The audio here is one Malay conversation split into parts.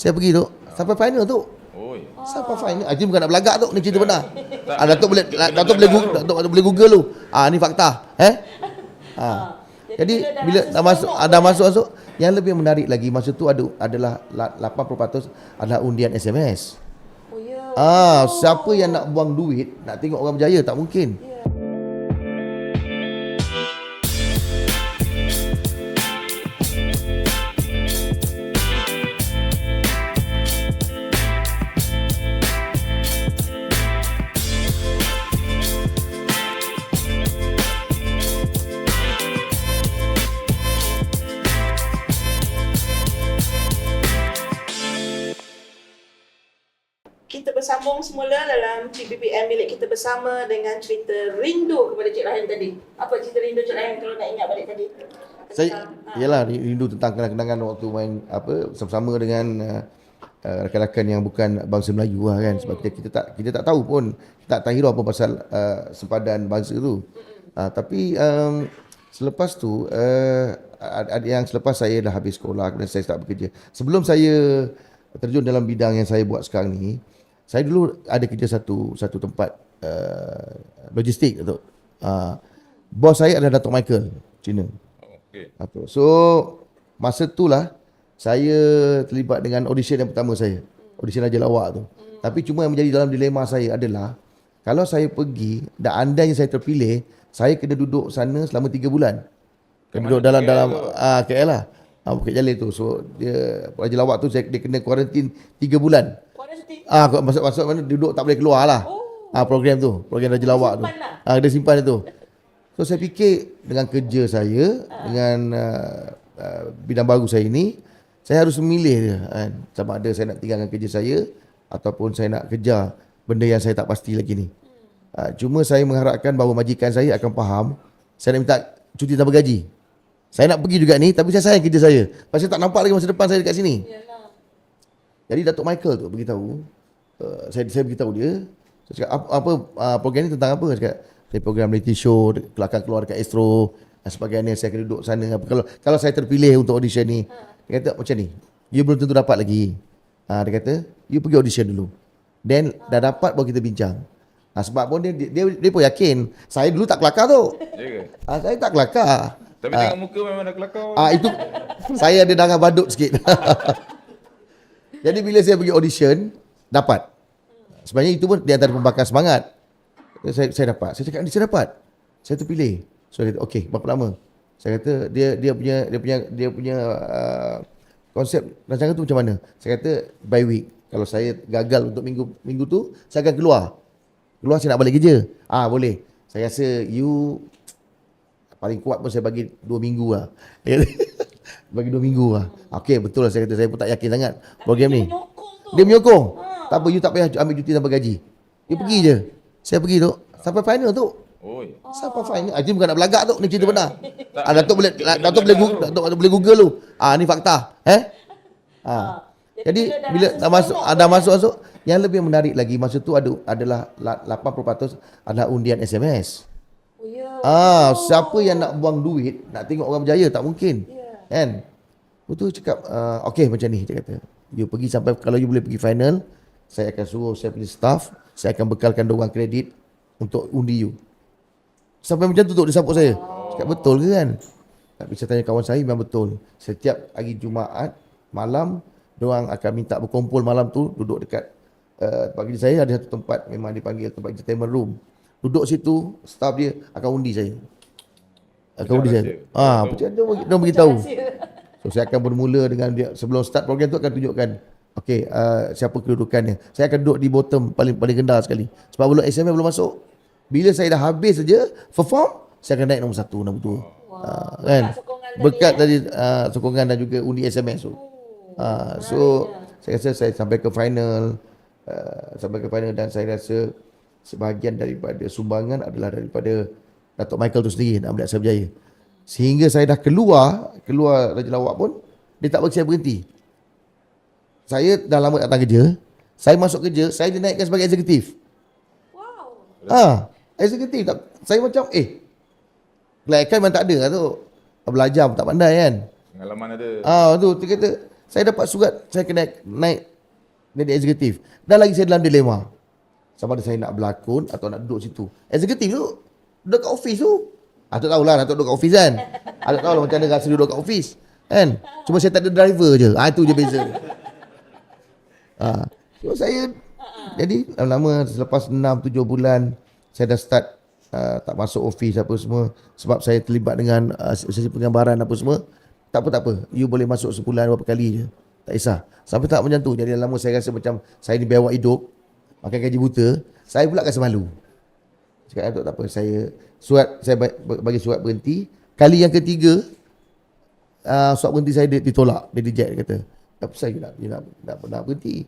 Saya pergi tu sampai final tu. Oi. Sampai final. Ini bukan nak belagak tu, ni cerita benar. Datuk boleh Google tu. Ni fakta. Jadi bila dah masuk yang lebih menarik lagi masa tu adalah 80% adalah undian SMS. Oh ya. Siapa yang nak buang duit nak tengok orang berjaya tak mungkin. Kita bersambung semula dalam PPPM milik kita bersama dengan cerita rindu kepada Cik Rahim tadi. Apa cerita rindu Cik Rahim kalau nak ingat balik tadi? Ialah rindu tentang kenangan-kenangan waktu main bersama-sama dengan rakan-rakan yang bukan bangsa Melayu lah kan. Sebab kita tak tahu pun, kita tak tahu apa pasal sempadan bangsa tu. Tapi selepas tu yang selepas saya dah habis sekolah kemudian saya start bekerja. Sebelum saya terjun dalam bidang yang saya buat sekarang ni, saya dulu ada kerja satu tempat logistik tu. Bos saya adalah Datuk Michael Cina. Okay. So masa itulah saya terlibat dengan audition yang pertama saya, audition Raja Lawak tu. Tapi cuma yang menjadi dalam dilema saya adalah kalau saya pergi dan andainya saya terpilih, saya kena duduk sana selama 3 bulan. Kena duduk dalam KL lah. Bukit Jalil tu. So dia Raja Lawak tu dia kena kuarantin 3 bulan. Masuk mana duduk tak boleh keluar lah. Program Raja Lawak tu. Dia simpan itu. So saya fikir dengan kerja saya, dengan bidang baru saya ini, saya harus memilih dia kan. Sama ada saya nak tinggalkan kerja saya ataupun saya nak kejar benda yang saya tak pasti lagi ni. Cuma saya mengharapkan bahawa majikan saya akan faham saya nak minta cuti tanpa gaji. Saya nak pergi juga ni, tapi saya sayang kerja saya. Pasal tak nampak lagi masa depan saya dekat sini. Yalah. Jadi Datuk Michael tu beritahu, saya beritahu dia, saya cakap apa program ni tentang apa? Saya cakap, saya program reality show, akan keluar dekat Astro dan sebagainya, saya akan duduk sana. Kalau saya terpilih untuk audition ni, dia kata macam ni, you belum tentu dapat lagi. Dia kata, you pergi audition dulu. Then dah dapat baru kita bincang. Sebab pun dia pun yakin, saya dulu tak kelakar tu. Saya tak kelakar. Tapi tengok muka memang dah kelakar. Itu saya ada darah badut sikit. Jadi bila saya pergi audition, dapat. Sebenarnya itu pun di antara pembakar semangat. Saya dapat. Saya cakap, saya dapat. Saya terpilih. So dia kata, okey, berapa lama? Saya kata dia punya konsep rancangan tu macam mana? Saya kata by week. Kalau saya gagal untuk minggu tu, saya akan keluar. Saya nak balik kerja. Boleh. Saya rasa you paling kuat pun saya bagi 2 minggu lah. Bagi 2 minggu lah. Okey, betul lah saya kata. Saya pun tak yakin sangat program ni. Dia menyokong. Tak apa, you tak payah ambil cuti tanpa gaji. You pergi je. Saya pergi tu. Sampai final tu. Oi. Sampai final. Ini bukan nak belagak tu. Ni cerita benar. Datuk boleh Google tu. Ni fakta. Jadi bila dah masuk, yang lebih menarik lagi masa tu adalah 80% adalah undian SMS. Oh ya. Siapa yang nak buang duit nak tengok orang berjaya tak mungkin. Kan? Betul cakap okey macam ni dia kata. You pergi sampai, kalau you boleh pergi final, saya akan suruh saya punya staff, saya akan bekalkan diorang kredit untuk undi you. Sampai macam tu dia support saya. Cakap betul ke kan? Tapi saya tanya kawan saya, memang betul. Setiap hari Jumaat malam diorang akan minta berkumpul malam tu, duduk dekat tempat kerja saya ada satu tempat memang dipanggil tempat entertainment room. Duduk situ, staff dia akan undi saya. Dia beritahu. So saya akan bermula dengan dia, sebelum start program tu akan tunjukkan okey, siapa kedudukannya. Saya akan duduk di bottom paling rendah sekali. Sebab belum SMS belum masuk. Bila saya dah habis saja perform, saya akan naik nombor 1, nombor 2. Kan? Berkat tadi sokongan dan juga undi SMS tu. So saya rasa saya sampai ke final, dan saya rasa sebahagian daripada sumbangan adalah daripada Datuk Michael tu sendiri nak melihat saya berjaya. Sehingga saya dah keluar Raja Lawak pun, dia tak bagi saya berhenti. Saya dah lama tak datang kerja, saya masuk kerja, saya dinaikkan sebagai eksekutif. Wow. Eksekutif. Saya macam, kelayakan memang tak ada lah tu. Belajar pun tak pandai kan. Pengalaman ada. Tu, dia kata, Saya dapat surat, saya kena naik jadi eksekutif. Dan lagi saya dalam dilema. Sama ada saya nak berlakon atau nak duduk situ. Eksekutif tu, duduk kat office tu. Atuk tahulah, Atuk duduk kat office kan. Atuk tahulah macam mana rasa duduk kat office. Kan? Cuma saya tak ada driver je. Itu je beza. So saya, jadi lama-lama selepas 6-7 bulan, saya dah start tak masuk office apa semua. Sebab saya terlibat dengan sesi penggambaran apa semua. Tak apa. You boleh masuk sebulan berapa kali je. Tak kisah. Sampai tak macam tu. Jadi lama saya rasa macam saya ni biawak hidup. Makan gaji buta. Saya pula rasa malu. Cakap Datuk tak apa. Saya bagi surat berhenti. Kali yang ketiga, surat berhenti saya ditolak. Dia reject, dia kata. Apa saya nak berhenti?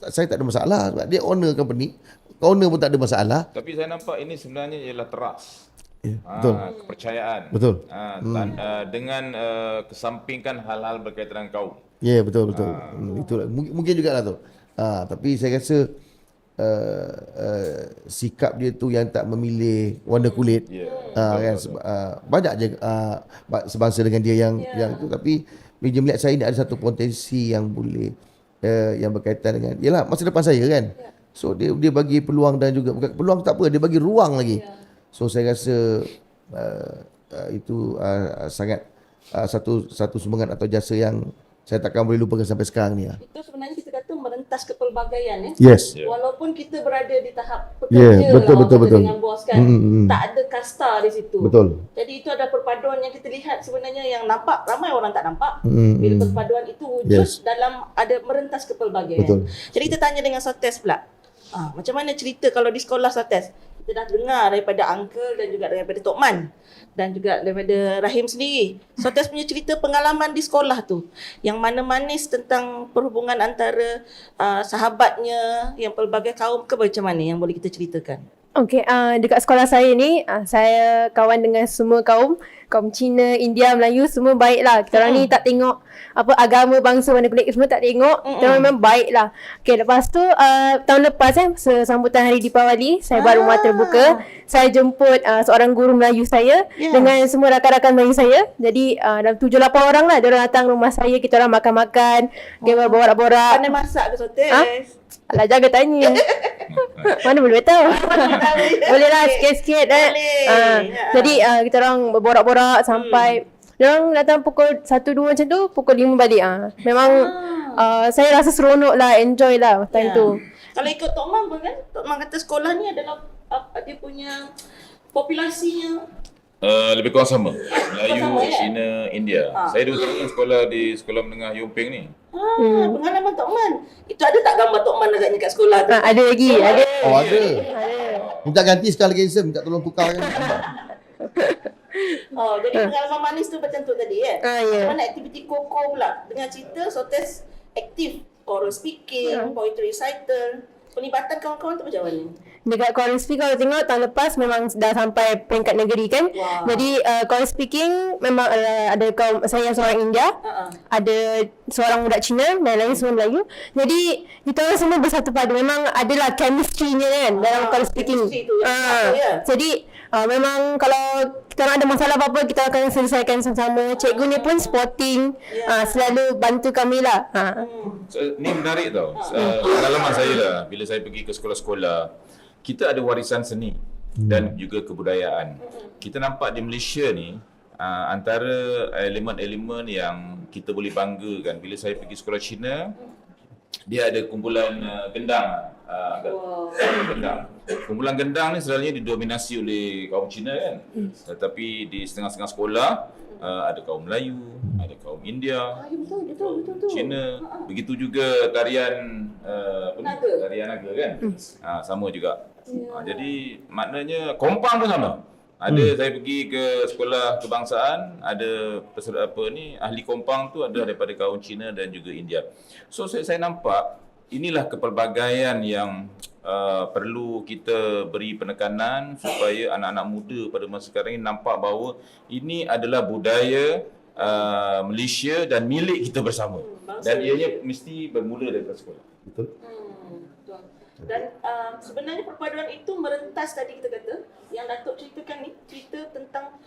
Saya tak ada masalah. Sebab dia owner company. Owner pun tak ada masalah. Tapi saya nampak ini sebenarnya ialah trust. Betul. Kepercayaan. Betul. Dengan kesampingkan hal-hal berkaitan dengan kaum. Ya, betul. Itulah. Mungkin jugalah tu. Tapi saya rasa sikap dia tu yang tak memilih warna kulit. Kan, banyak je sebangsa dengan dia yang tu. Tapi bila melihat saya ni ada satu potensi yang boleh yang berkaitan dengan yalah masa depan saya kan. So dia bagi peluang dan juga bukan peluang tak apa, dia bagi ruang lagi. So saya rasa itu sangat satu sumbangan atau jasa yang saya takkan boleh lupakan sampai sekarang ni. Itu sebenarnya kita kata merentas kepelbagaian ya. Yes. Walaupun kita berada di tahap pekerja betul. dengan bos kan, tak ada kasta di situ. Betul. Jadi itu ada perpaduan yang kita lihat sebenarnya yang nampak ramai orang tak nampak. Bila perpaduan itu wujud dalam ada merentas kepelbagaian. Betul. Jadi kita tanya dengan Sotes pula. Macam mana cerita kalau di sekolah Sotes? Kita dah dengar daripada Uncle dan juga daripada Tok Man dan juga daripada Rahim sendiri. Sotes punya cerita pengalaman di sekolah tu yang mana manis tentang perhubungan antara sahabatnya yang pelbagai kaum ke macam mana yang boleh kita ceritakan? Okey, dekat sekolah saya ni, saya kawan dengan semua kaum Cina, India, Melayu, semua baik lah. Kita orang ni tak tengok apa agama, bangsa, warna kulit, semua tak tengok. Kita orang memang baik lah. Okey, lepas tu tahun lepas sambutan hari Deepawali, saya buat rumah terbuka. Saya jemput seorang guru Melayu saya dengan semua rakan-rakan Melayu saya. Jadi dalam 7-8 orang lah, diorang datang rumah saya, kita orang makan-makan, kita borak-borak. Pandai masak ke Sotes? Alah, jaga tanya. Mana boleh tahu. Boleh lah sikit-sikit. Jadi kita orang berborak-borak sampai diorang datang pukul 1-2 macam tu, pukul 5 balik. Memang saya rasa seronok lah, enjoy lah time tu. Kalau ikut Tok Mang pun kan, Tok Mang kata sekolah ni adalah dia punya populasinya Lebih kurang sama. Melayu, sama, ya? Cina, India. Saya dulu sekolah di sekolah menengah Yumping ni. Pengalaman Tok Man. Itu ada tak gambar Tok Man agaknya kat sekolah tu? Ada lagi, ada. Oh ada. Minta ganti sekali lagi, minta tolong tukar kan. Jadi pengalaman manis tu macam tu tadi ya. Ya. Mana aktiviti koko pula dengan cerita Sotes aktif oral speaking, poetry recital. Pelibatan kawan-kawan tu macam mana? Dekat Choral Speak kalau tengok tahun lepas memang dah sampai peringkat negeri kan. Jadi Choral Speaking memang ada kaum saya seorang India, ada seorang budak Cina dan lain semua Melayu. Jadi kita orang semua bersatu padu. Memang adalah chemistry-nya kan dalam Choral Speaking. Jadi memang kalau kita orang ada masalah apa-apa kita akan selesaikan sama-sama. Cikgu ni pun supporting, selalu bantu kami lah. Ni menarik tau. Pengalaman saya lah bila saya pergi ke sekolah-sekolah, kita ada warisan seni dan juga kebudayaan. Kita nampak di Malaysia ni antara elemen-elemen yang kita boleh banggakan. Bila saya pergi sekolah Cina, dia ada kumpulan gendang. Kumpulan gendang ni selalunya didominasi oleh kaum Cina kan. Tetapi di setengah-setengah sekolah ada kaum Melayu, ada kaum India, Betul. Cina. Begitu juga tarian tarian naga kan. Sama juga. Jadi maknanya kompang pun sama. Ada saya pergi ke sekolah kebangsaan, ada peserta ahli kompang tu ada daripada kaum Cina dan juga India. So saya nampak inilah kepelbagaian yang perlu kita beri penekanan supaya anak-anak muda pada masa sekarang ini nampak bahawa ini adalah budaya Malaysia dan milik kita bersama. Dan ianya mesti bermula daripada sekolah. Betul. Dan sebenarnya perpaduan itu merentas tadi kita kata yang Datuk ceritakan ni, cerita tentang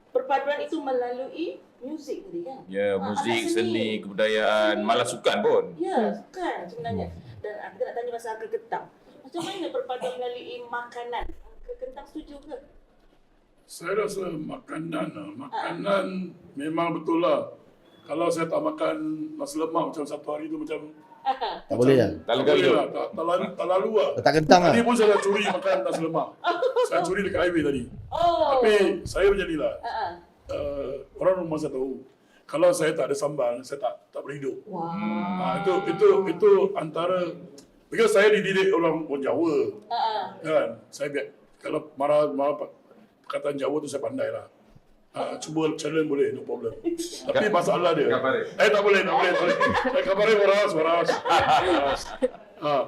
perpaduan itu melalui muzik tadi kan? Ya, muzik, alat seni, kebudayaan, malah sukan pun. Ya, sukan sebenarnya. Dan kita nak tanya pasal Uncle Kentang. Macam mana perpaduan melalui makanan? Uncle Kentang setuju ke? Saya rasa makanan memang betul lah. Kalau saya tak makan nasi lemak macam satu hari tu macam Tak boleh lah. Tak tak boleh lega. lah, tak lalu lah. Letak kentang lah. Tadi pun saya dah curi makan nasi lemak. Saya curi dekat highway tadi. Oh. Tapi saya macam ni lah. Uh-uh. Orang rumah saya tahu. Kalau saya tak ada sambal, saya tak boleh hidup. Wow. Itu antara, because saya dididik orang Jawa. Kan? Saya biar, kalau marah perkataan Jawa tu saya pandai lah. Cuba challenge boleh, no problem. Tapi masalah dia. Kabarin. Tak boleh. Kabarin waras.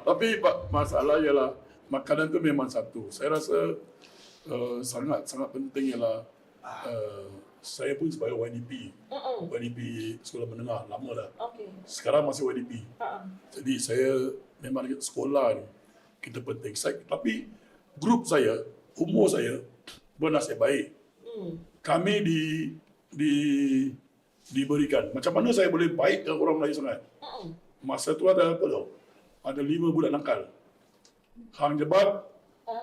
Tapi masalah ialah makanan tu memang satu. Saya rasa sangat penting ialah saya pun sebagai YDP. YDP sekolah menengah lama dah. Okay. Sekarang masih YDP. Jadi saya memang sekolah ni kita penting. Tapi grup saya, umur saya bernasib baik. Kami diberikan. Macam mana saya boleh baik dengan orang Melayu sangat? Masa tu ada apa tau? Ada 5 budak nakal. Hang Jebat,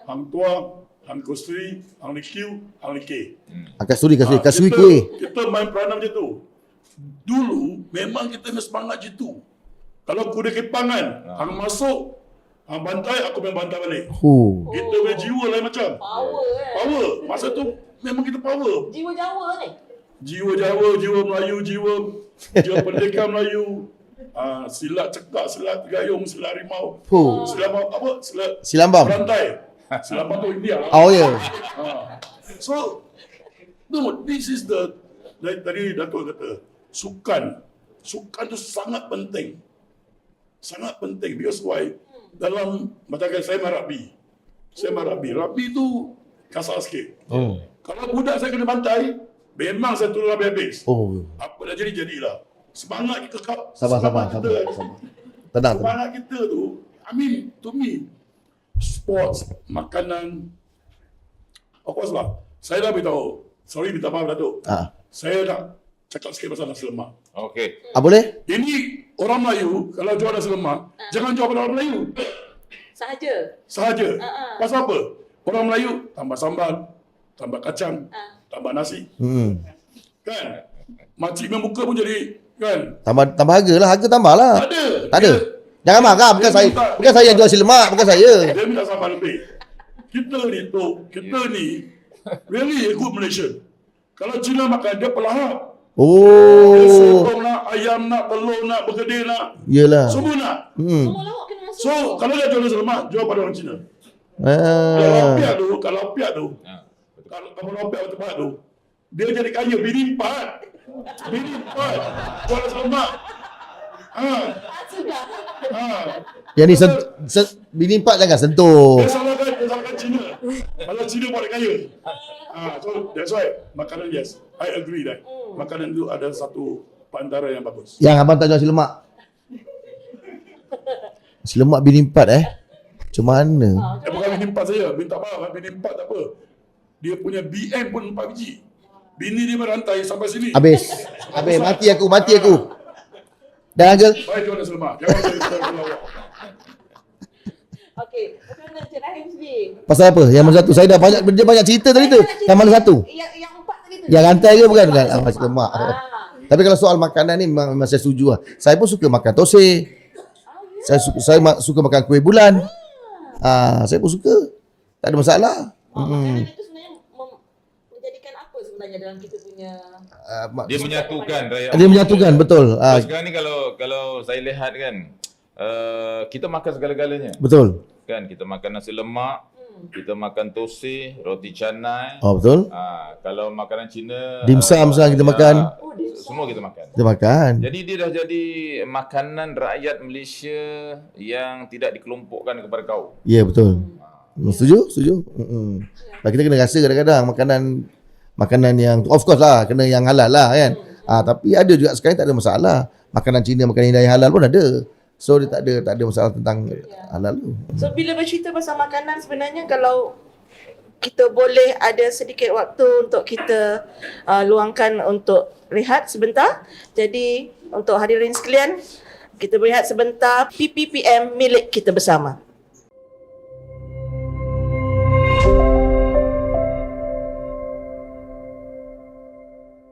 Hang Tua, Hang Kostri, Hang Likiu, Hang Liki. Kasuri kita, kuih. Kita main peranan macam tu. Dulu memang kita punya semangat macam tu. Kalau kuda kepangan, Hang masuk, Hang bantai, aku main bantai balik. Kita punya jiwa lain macam. Power. Masa tu memang kita power. Jiwa Jawa ni. Jiwa Jawa, jiwa Melayu, jiwa pendekar Melayu. Silat cekak, silat gayung, silat rimau. Silat apa? Silambam. Berantai. Silambam tu India lah. Oh ya. So, no, this is the, tadi Datuk kata, sukan tu sangat penting. Sangat penting. Because why? Dalam, macam saya main rugby. Rugby tu kasar sikit. Kalau budak saya kena bantai, memang saya turun habis-habis. Apa dah jadilah. Semangat kita Sabar. Tenang. Semangat kita tu, I mean, to me, sports, makanan, of course lah. Saya dah beritahu, sorry minta maaf Datuk. Saya nak cakap sikit pasal nasi lemak. Okey. Boleh? Ini orang Melayu, kalau jual nasi lemak, jangan jual pada orang Melayu. Sahaja. Pasal apa? Orang Melayu tambah sambal, tambah kacang, tambah nasi. Kan? Makcik main muka pun jadi, kan? Tambah harga lah. Harga tambah lah. Tak Tak ada. Jangan marah. Bukan saya yang jual nasi lemak. Bukan saya. Dia minta sambal lebih. Kita ni really a good Malaysian. Kalau Cina makan, dia pelahap. Dia sotong nak, ayam nak, telur nak, bergedil nak. Yelah. Semua nak. Semua lawak kena masuk. So, kalau dia jual nasi lemak, jual pada orang Cina. Kalau piat tu, kalau lopiak tempat tu, dia jadi kaya bini 4. Jual nasi lemak. Sudah. Yang ni bini 4 jangan sentuh. Dia salahkan Cina. Kalau Cina buat dia kaya. So that's why makanan, yes, I agree that makanan itu ada satu antara yang bagus. Yang abang tak jual nasi lemak. Nasi lemak bini 4 Macam mana? Bukan bini 4 saja. Minta maaf, bini 4 tak apa. Dia punya BM pun 4 biji. Bini dia merantai sampai sini. Habis. Mati aku. Dan Uncle? Baik jual nasi lemak. Jangan saya lawak. Okey, macam mana Encik Rahim sendiri? Pasal apa? Yang mana satu? Saya dah banyak cerita tadi tu. Yang mana satu? Yang 4 tadi tu. Yang rantai ke bukan? Nasi lemak. Tapi kalau soal makanan ni memang saya setuju lah. Saya pun suka makan tosai. Saya suka makan kuih bulan. Saya pun suka. Tak ada masalah. Makanan itu sebenarnya menjadikan apa sebenarnya dalam kita punya Dia menyatukan rakyat. Dia menyatukan, betul. Sekarang ni kalau saya lihat kan, kita makan segala-galanya. Betul. Kan kita makan nasi lemak, kita makan tosai, roti canai. Betul. Kalau makanan Cina, Dimsum sekarang kita makan. Semua kita makan. Kita makan. Jadi dia dah jadi makanan rakyat Malaysia yang tidak dikelompokkan kepada kaum. Ya, betul. Setuju? Kita kena rasa kadang-kadang makanan yang, of course lah, kena yang halal lah kan. Tapi ada juga sekarang tak ada masalah. Makanan Cina, makanan India yang halal pun ada. So dia tak ada masalah tentang halal tu. So bila bercerita pasal makanan sebenarnya kalau kita boleh ada sedikit waktu untuk kita luangkan untuk rehat sebentar. Jadi untuk hadirin sekalian, kita berehat sebentar. PPPM milik kita bersama.